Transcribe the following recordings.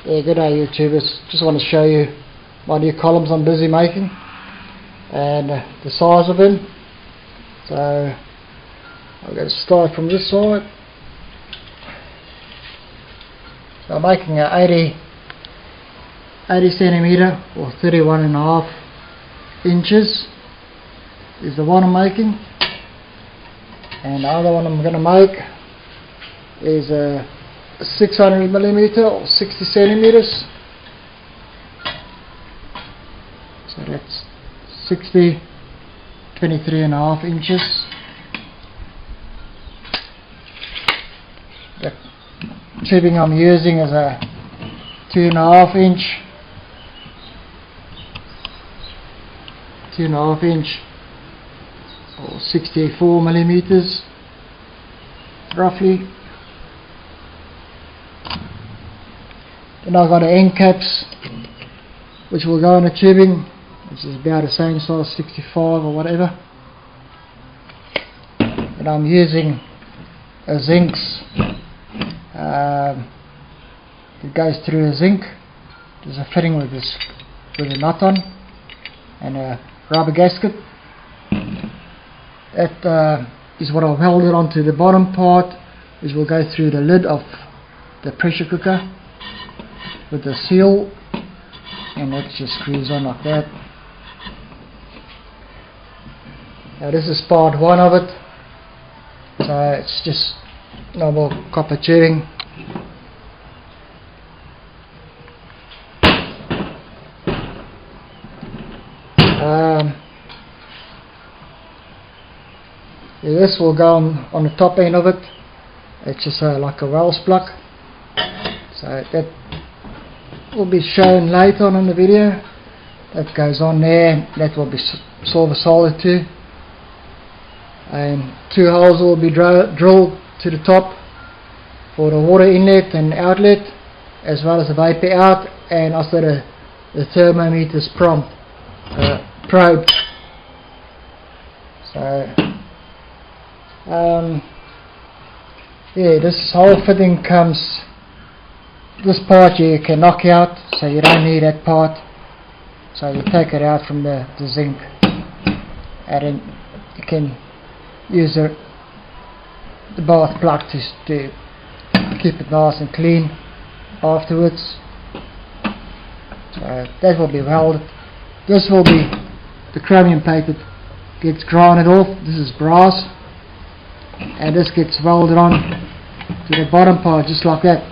Yeah, good day YouTubers. Just want to show you my new columns I'm busy making and the size of them. So I'm going to start from this side. So I'm making a 80 centimeter or 31.5 inches is the one I'm making, and the other one I'm going to make is a 600 millimeter or 60 centimeters. So that's 23.5 inches. The tubing I'm using is a 2.5 inch or 64 millimeters roughly. Then I've got the end caps which will go in the tubing, which is about the same size, 65 or whatever. And I'm using a zincs. It goes through a zinc. There's a fitting with a nut on and a rubber gasket. That is what I've welded onto the bottom part, which will go through the lid of the pressure cooker with the seal, and that just screws on like that. Now this is part one of it, so it's just normal copper tubing. Yeah, this will go on the top end of it. It's just like a Wells plug, so that will be shown later on in the video. That goes on there. That will be silver soldered too, and 2 holes will be drilled to the top for the water inlet and outlet, as well as the vapor out, and also the thermometers probe. So yeah, this whole fitting comes, this part you can knock out, so you don't need that part, so you take it out from the zinc, and then you can use the bath plug to keep it nice and clean afterwards. So that will be welded. This will be the chromium plated, gets grinded off. This is brass, and this gets welded on to the bottom part just like that,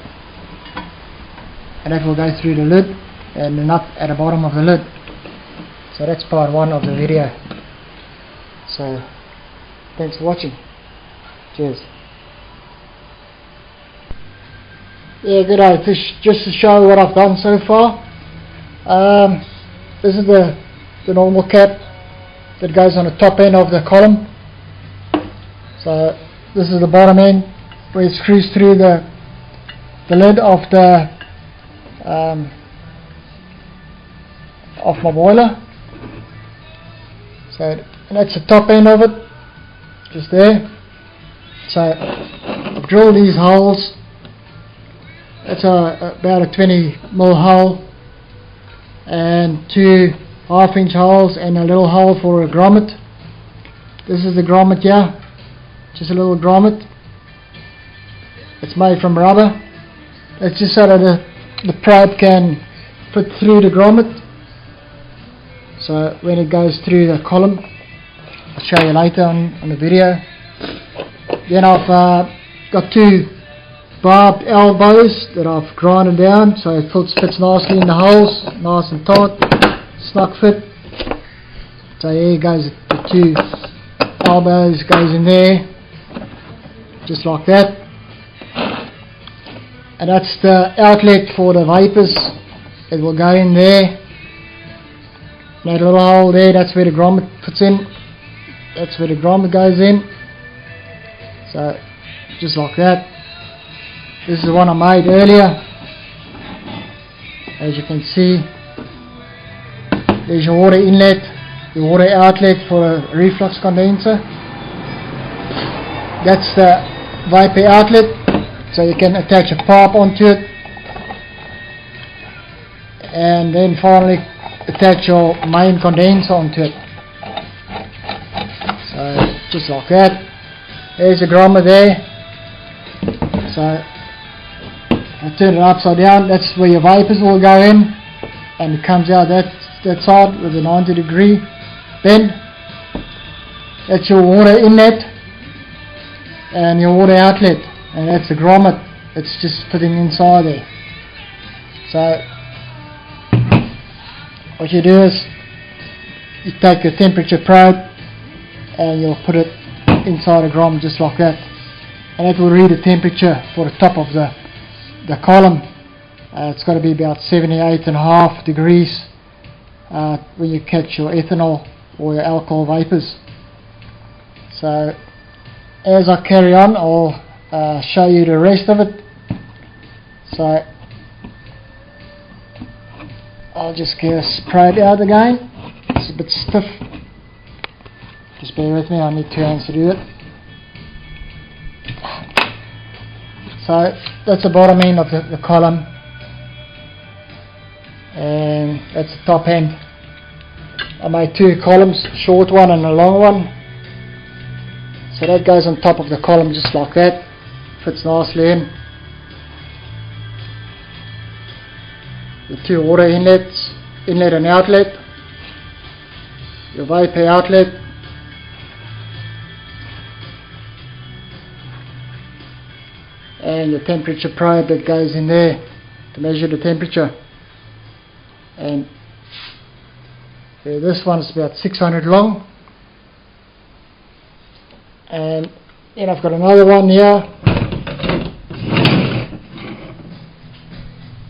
and that will go through the lid and the nut at the bottom of the lid. So that's part one of the video. So thanks for watching. Cheers. Yeah, good day. Just to show what I've done so far. This is the normal cap that goes on the top end of the column. So this is the bottom end where it screws through the lid of the of my boiler. So, and that's the top end of it, just there. So I've drilled these holes. That's about a 20 mil hole, and 2 half-inch holes, and a little hole for a grommet. This is the grommet here, just a little grommet. It's made from rubber. It's just so that the probe can fit through the grommet, so when it goes through the column, I'll show you later on the video. Then I've got 2 barbed elbows that I've grinded down, so it fits nicely in the holes, nice and tight, snug fit. So here goes the 2 elbows, goes in there, just like that. And that's the outlet for the vapors. It will go in there. That little hole there, that's where the grommet fits in. That's where the grommet goes in. So just like that. This is the one I made earlier. As you can see, there's your water inlet, the water outlet for a reflux condenser. That's the vapor outlet, so you can attach a pipe onto it and then finally attach your main condenser onto it. So just like that. There's a grommet there. So I turn it upside down. That's where your vapors will go in, and it comes out that side with a 90-degree bend. That's your water inlet and your water outlet, and that's the grommet. It's just fitting inside there. So what you do is you take your temperature probe and you'll put it inside a grommet just like that, and it will read the temperature for the top of the column. It's got to be about 78.5 degrees when you catch your ethanol or your alcohol vapors. So as I carry on, I'll show you the rest of it. So I'll just get a spray it out again. It's a bit stiff. Just bear with me, I need 2 hands to do it. So that's the bottom end of the column, and that's the top end. I made 2 columns, short one and a long one. So that goes on top of the column just like that. Fits nicely in. The 2 water inlets, inlet and outlet. Your vapor outlet. And the temperature probe that goes in there to measure the temperature. And this one is about 600 long, and then I've got another one here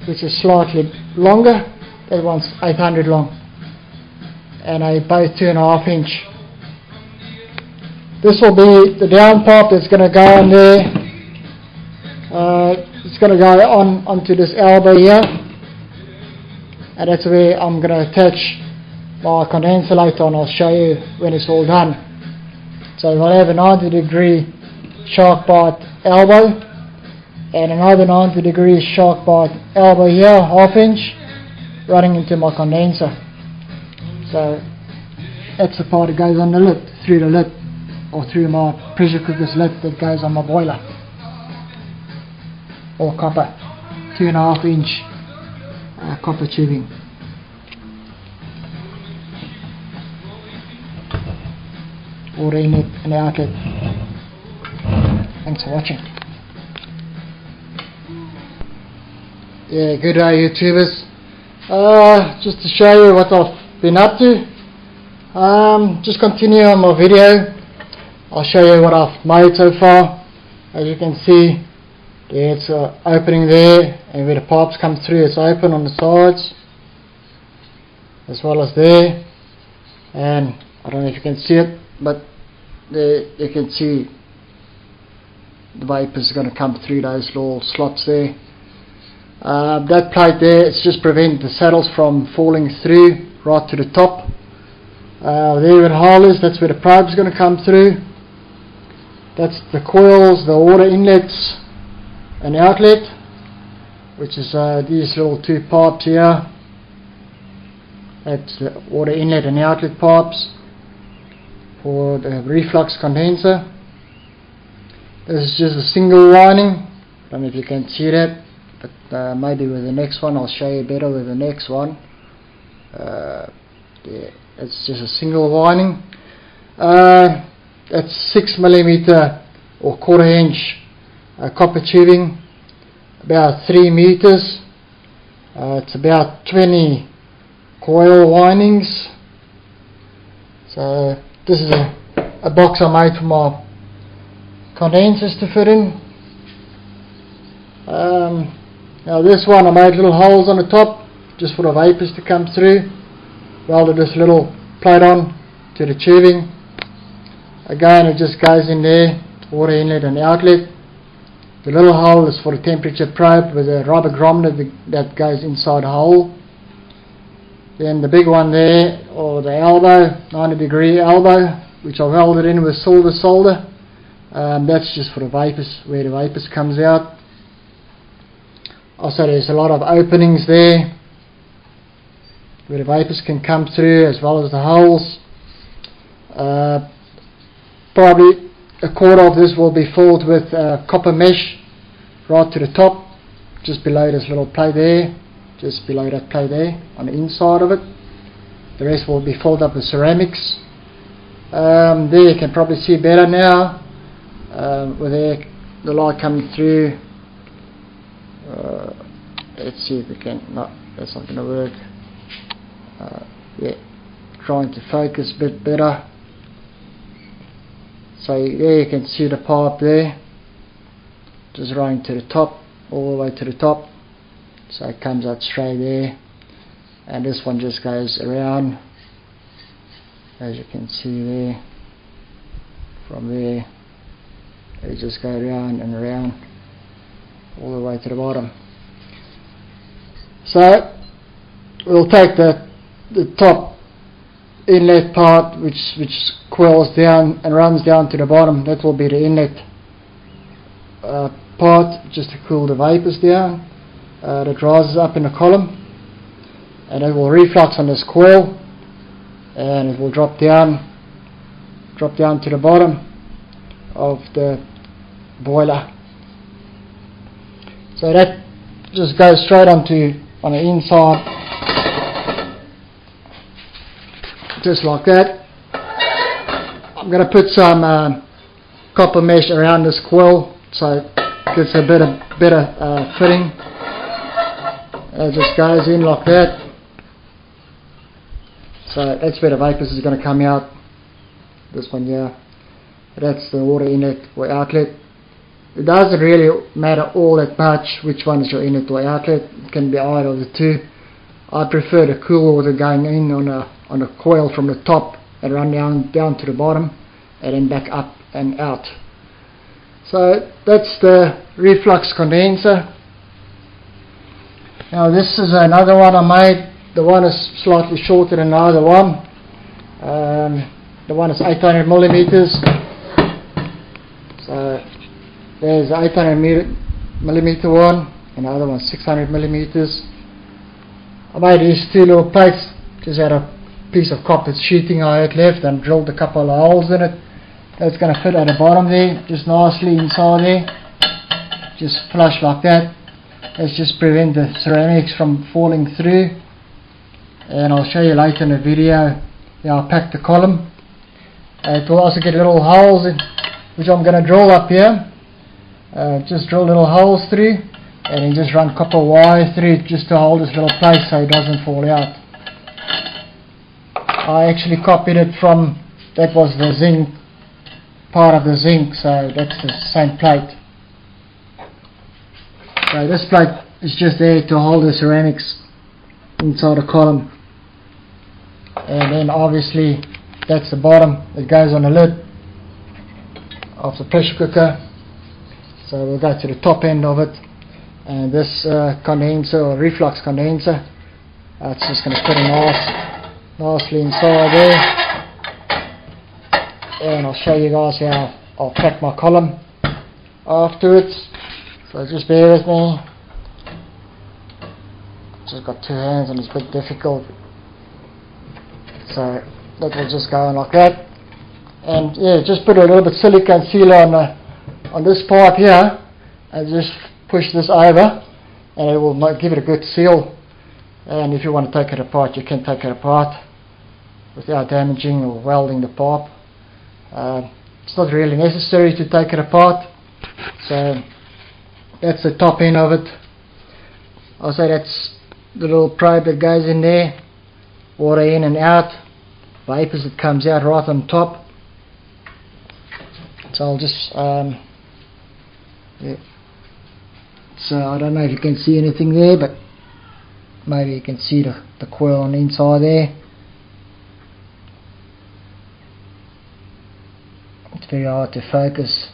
which is slightly longer. That one's 800 long, and I both 2.5 inch. This will be the down pipe that's going to go on there. It's going to go onto this elbow here, and that's where I'm going to attach my condenser later on. I'll show you when it's all done. So we'll have a 90-degree shark bite elbow and another 90-degree shark bite elbow here, 1/2 inch, running into my condenser. So that's the part that goes on the lid, through the lid, or through my pressure cooker's lid that goes on my boiler. Or copper, 2.5 inch copper tubing. Water inlet and outlet. Thanks for watching. Yeah, good day YouTubers. Just to show you what I've been up to. Just continue on my video. I'll show you what I've made so far. As you can see, there's an opening there, and where the pipes come through, it's open on the sides as well as there. And I don't know if you can see it, but there you can see the vapors are going to come through those little slots there. That plate there, it's just prevent the saddles from falling through right to the top. There where the hole is, that's where the probe is going to come through. That's the coils, the water inlets and outlet, which is these little 2 pipes here. That's the water inlet and outlet pipes for the reflux condenser. This is just a single lining. I don't know if you can see that, but maybe with the next one I'll show you better with the next one. Yeah, it's just a single lining. That's 6mm or 1/4 inch copper tubing, about 3 meters. It's about 20 coil windings. So this is a box I made for my condensers to fit in. Now this one I made little holes on the top just for the vapors to come through. Welded this little plate on to the tubing. Again, it just goes in there, water inlet and outlet. The little hole is for the temperature probe with a rubber grommet that goes inside the hole. Then the big one there, or the elbow, 90-degree elbow, which I welded in with silver solder. That's just for the vapors, where the vapors comes out. Also there's a lot of openings there where the vapors can come through, as well as the holes. Probably a quarter of this will be filled with copper mesh right to the top, just below this little plate there, just below that plate there on the inside of it. The rest will be filled up with ceramics. There you can probably see better now, with the light coming through. Let's see if we can. No, that's not going to work. Yeah, trying to focus a bit better. So there you can see the pipe there, just running to the top, all the way to the top. So it comes out straight there, and this one just goes around, as you can see there. From there, they just go around and around, all the way to the bottom. So we'll take the top inlet part, which coils down and runs down to the bottom. That will be the inlet part, just to cool the vapors down. That rises up in the column, and it will reflux on this coil, and it will drop down to the bottom of the boiler. So that just goes straight on the inside, just like that. I'm going to put some copper mesh around this coil, so it gets a better fitting. It just goes in like that. So that's where the vapors is going to come out. This one here, that's the water inlet or outlet. It doesn't really matter all that much which one is your inlet or outlet. It can be either of the two. I prefer the cool water going in on a coil from the top and run down to the bottom, and then back up and out. So that's the reflux condenser. Now this is another one I made. The one is slightly shorter than the other one. The one is 800 millimeters. So there's the 800 millimeter one, and the other one 600 millimeters. I made these two little plates, just had a piece of copper sheeting I had left, and drilled a couple of holes in it. That's going to fit at the bottom there, just nicely inside there, just flush like that. Let's just prevent the ceramics from falling through, and I'll show you later in the video how I pack the column. It will also get little holes in, which I'm going to drill up here. Just drill little holes through, and then just run copper wire through it just to hold this little plate so it doesn't fall out. I actually copied it from, that was the zinc, part of the zinc, so that's the same plate. So this plate is just there to hold the ceramics inside the column, and then obviously that's the bottom. It goes on the lid of the pressure cooker. So we'll go to the top end of it, and this condenser or reflux condenser, it's just going to fit nicely inside there, and I'll show you guys how I'll pack my column afterwards. So just bear with me. Just got two hands and it's a bit difficult. So that will just go on like that, and yeah, just put a little bit silicone sealer on this part here, and just push this over, and it will give it a good seal. And if you want to take it apart, you can take it apart without damaging or welding the pipe. It's not really necessary to take it apart. So that's the top end of it. Also, that's the little probe that goes in there, water in and out, vapors that comes out right on top. So I'll just yeah. So I don't know if you can see anything there, but maybe you can see the coil on the inside there. It's very hard to focus.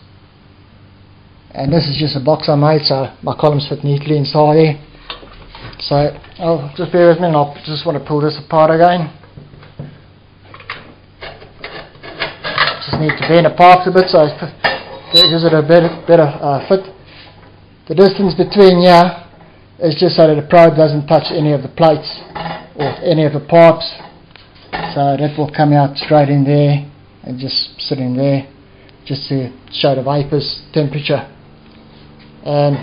And this is just a box I made, so my columns fit neatly inside there. So just bear with me, and I just want to pull this apart again. Just need to bend the parts a bit so it gives it a better fit. The distance between here is just so that the probe doesn't touch any of the plates. or any of the pipes, so that will come out straight in there and just sit in there just to show the vapors temperature. And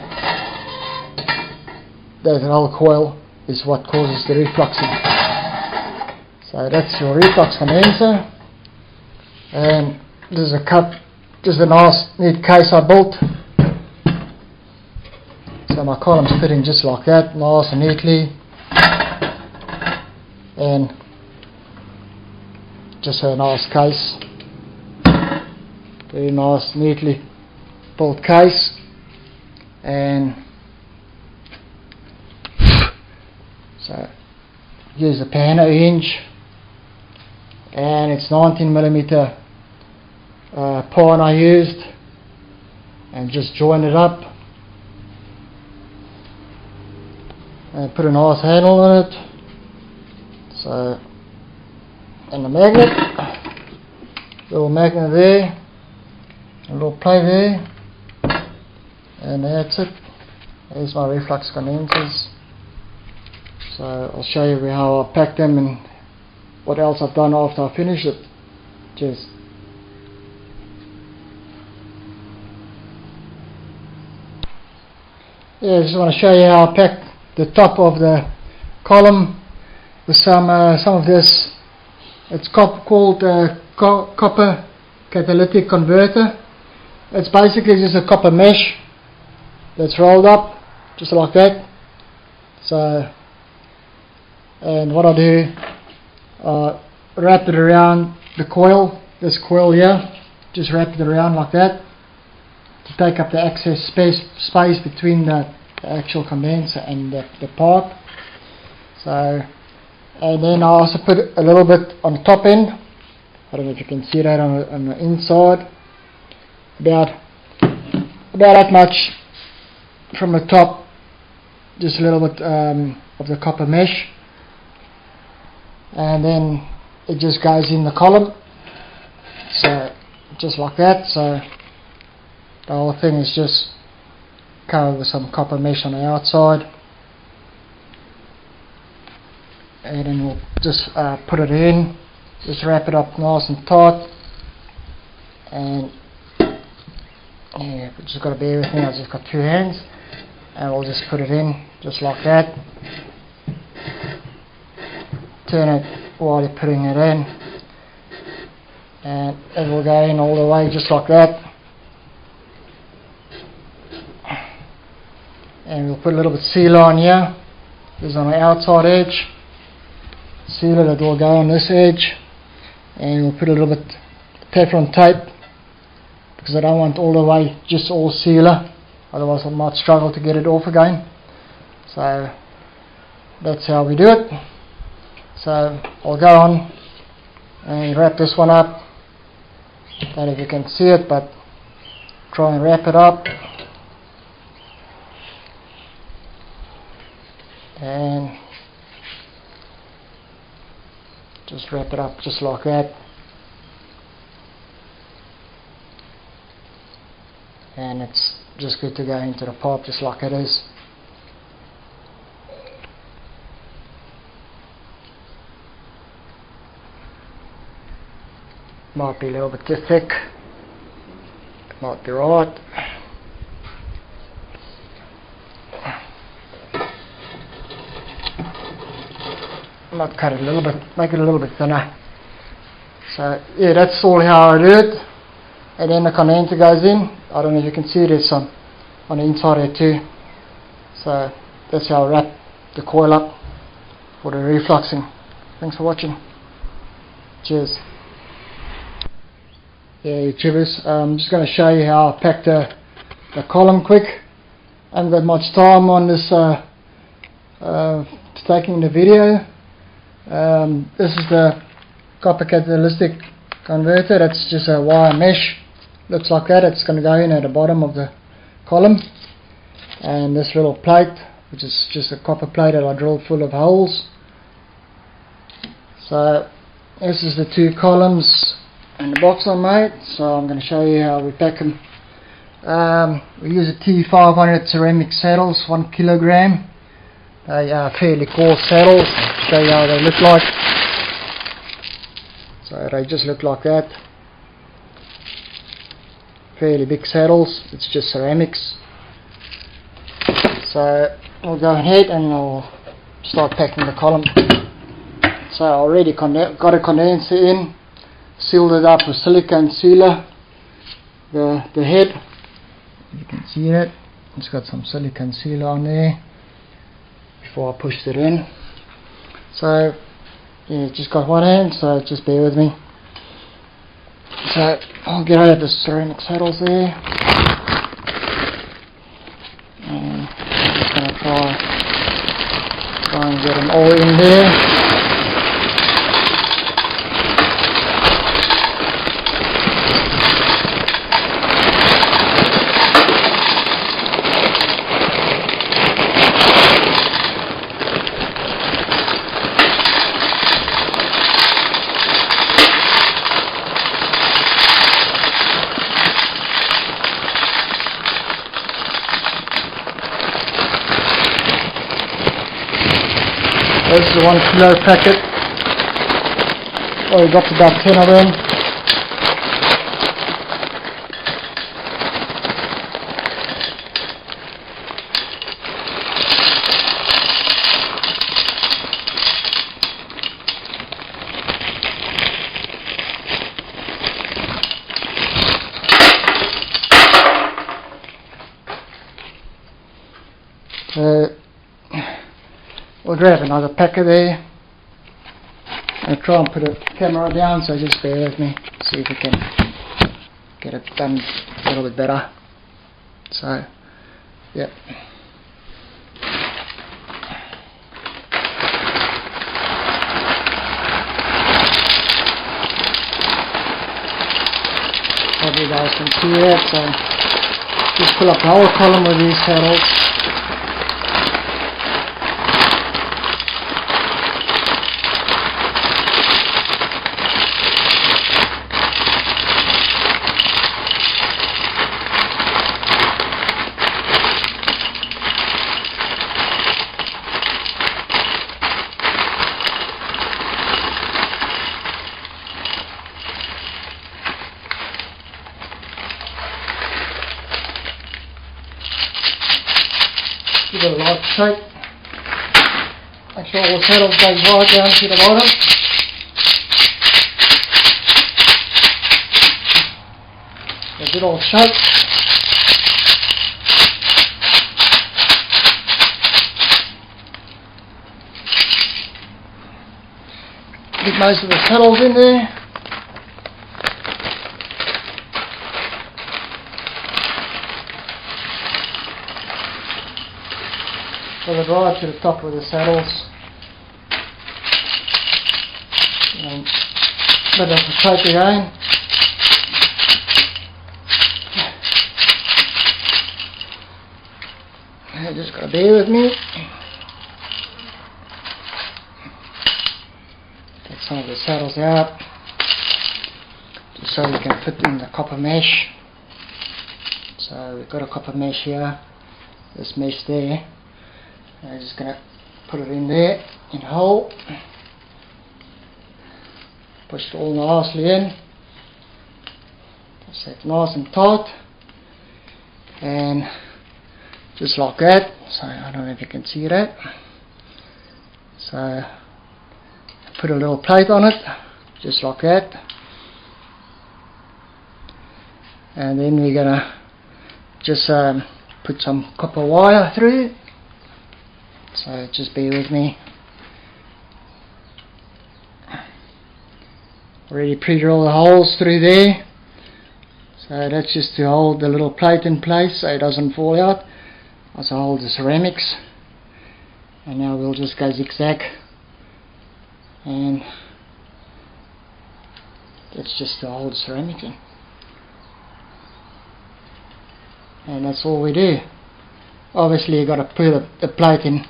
there's an old coil is what causes the refluxing. So that's your reflux condenser, and this is a cup, just a nice neat case I built. So my columns fit in just like that, nice and neatly, and just a nice case, very nice neatly built case. And so use a pano hinge, and it's 19mm pine I used, and just join it up and put a nice handle on it. So, and the magnet, little magnet there, a little plate there, and that's it. There's my reflux condensers. So I'll show you how I pack them and what else I've done after I finish it. Cheers. Yeah, I just want to show you how I packed the top of the column with some of this. It's called copper catalytic converter. It's basically just a copper mesh that's rolled up just like that. So, and what I do, wrap it around the coil, this coil here, just wrap it around like that to take up the excess space between the actual condenser and the pipe. So, and then I also put a little bit on the top end. I don't know if you can see that on the inside, about that much from the top, just a little bit of the copper mesh, and then it just goes in the column, so just like that. So the whole thing is just covered with some copper mesh on the outside, and then we'll just put it in, just wrap it up nice and tight. And yeah, but just got to bear with me, I've just got two hands, and we'll just put it in just like that. Turn it while you're putting it in, and it will go in all the way just like that. And we'll put a little bit sealer on here. This is on the outside edge, sealer that will go on this edge, and we'll put a little bit Teflon tape, because I don't want all the way just all sealer, otherwise I might struggle to get it off again. So that's how we do it. So I'll go on and wrap this one up. I don't know if you can see it, but try and wrap it up, and just wrap it up just like that. And it's just good to go into the pipe just like it is. Might be a little bit too thick, might be right. Might cut it a little bit, make it a little bit thinner. So yeah, that's all how I do it. And then the condenser goes in. I don't know if you can see it, there's some on the inside here too. So that's how I wrap the coil up for the refluxing. Thanks for watching. Cheers. Yeah, YouTubers, I'm just going to show you how I packed the column quick. I haven't got much time on this taking the video. This is the copper catalytic converter. That's just a wire mesh, looks like that. It's going to go in at the bottom of the column, and this little plate, which is just a copper plate that I drilled full of holes. So this is the two columns and the box I made. So I'm going to show you how we pack them. We use a T500 ceramic saddles, 1 kilogram. They are fairly coarse saddles, show you how they look like. So they just look like that. Fairly big saddles, it's just ceramics. So I'll go ahead and I'll start packing the column. So I already got a condenser in, sealed it up with silicone sealer. The head, you can see it, it's got some silicone sealer on there before I pushed it in. So yeah, just got one hand, so just bear with me. So I'll get out the ceramic saddles there, and I'm just going to try and get them all in there. This is a 1 kilo packet. Oh, we got about 10 of them. We'll grab another packet there. I'll try and put a camera down, so just bear with me, see if we can get it done a little bit better. So, yep. Hope you guys can see that. So, just pull up the whole column with these saddles. Give it a light shake. Make sure all the saddles go right down to the bottom. A good old shake. Get most of the saddles in there. Pull it right to the top of the saddles. And bit of the tape again. You just got to bear with me. Take some of the saddles out, just so we can fit in the copper mesh. So we've got a copper mesh here, this mesh there. I'm just going to put it in there, in a hole, push it all nicely in, just that nice and tight, and just like that. So I don't know if you can see that. So put a little plate on it, just like that, and then we're going to just put some copper wire through it. So just bear with me. Already pre-drill the holes through there. So that's just to hold the little plate in place so it doesn't fall out. Also hold the ceramics. And now we'll just go zigzag. And that's just to hold the ceramic in. And that's all we do. Obviously you've got to put the plate in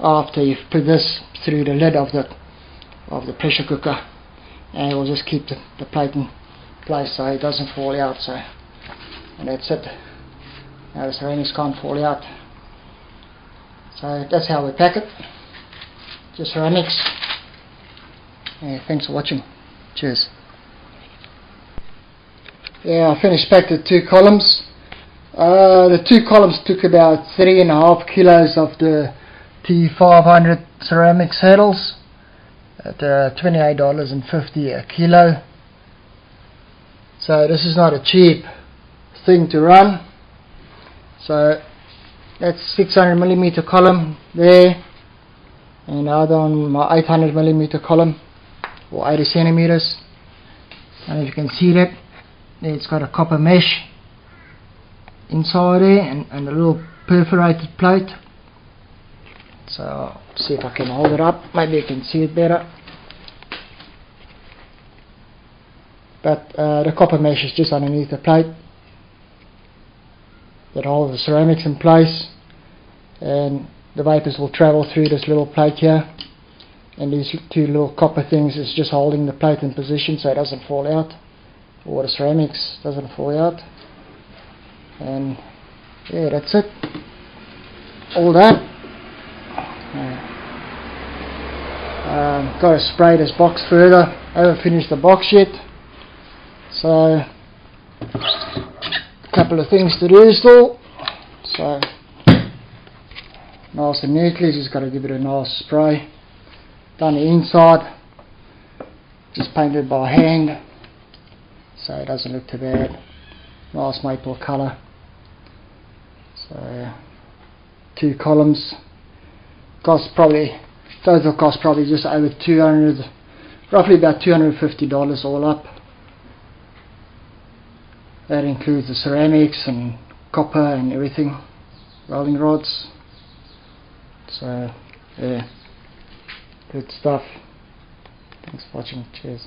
after you've put this through the lid of the pressure cooker, and it will just keep the plate in place so it doesn't fall out. So, and that's it. Now the ceramics can't fall out. So that's how we pack it. the ceramics. Thanks for watching. Cheers. Yeah, I finished back the 2 columns. The 2 columns took about 3.5 kilos of the T500 ceramic saddles at $28.50 a kilo. So this is not a cheap thing to run. So that's 600mm column there, and another on my 800mm column, or 80 centimeters. And if you can see that, it's got a copper mesh inside there, and a little perforated plate. So I'll see if I can hold it up, maybe you can see it better. But the copper mesh is just underneath the plate that holds the ceramics in place, and the vapors will travel through this little plate here, and these 2 little copper things is just holding the plate in position so it doesn't fall out, or the ceramics doesn't fall out. And yeah, that's it, all that. Got to spray this box further. I haven't finished the box yet, so a couple of things to do still. So nice and neatly, just got to give it a nice spray. Done the inside, just painted by hand, so it doesn't look too bad. Nice maple colour. So 2 columns, total cost probably just over 200, roughly about $250 all up. That includes the ceramics and copper and everything, rolling rods. So yeah, good stuff. Thanks for watching. Cheers.